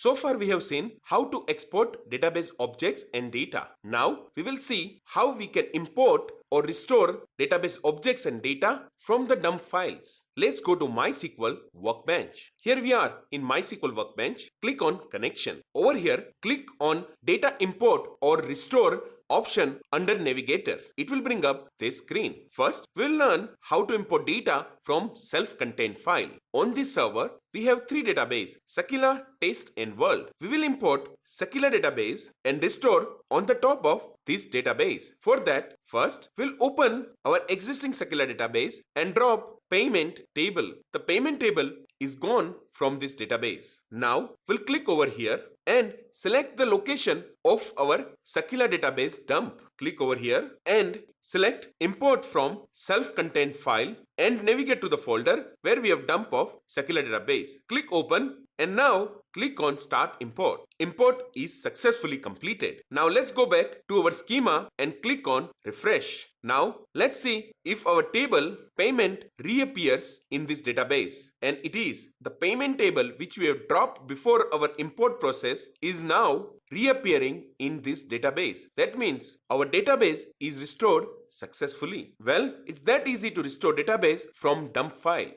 So far we have seen how to export database objects and data. Now we will see how we can import or restore database objects and data from the dump files. Let's go to MySQL Workbench. Here we are in MySQL Workbench. Click on Connection. Over here, click on Data Import or Restore option under Navigator. It will bring up this screen. First, we'll learn how to import data from self-contained file. On this server, we have three databases, Sakila, Test and World. We will import Sakila database and restore on the top of this database. For that, first, we'll open our existing Sakila database and drop payment table. The payment table is gone from this database. Now, we'll click over here and select the location of our Sakila database dump. Click over here and select import from self-contained file and navigate to the folder where we have dump of Sakila database. Click open and now click on start import. Import is successfully completed. Now let's go back to our schema and click on refresh. Now let's see if our table payment reappears in this database, and it is. The payment table which we have dropped before our import process is now reappearing in this database. That means our database is restored successfully. Well, it's that easy to restore database from dump file.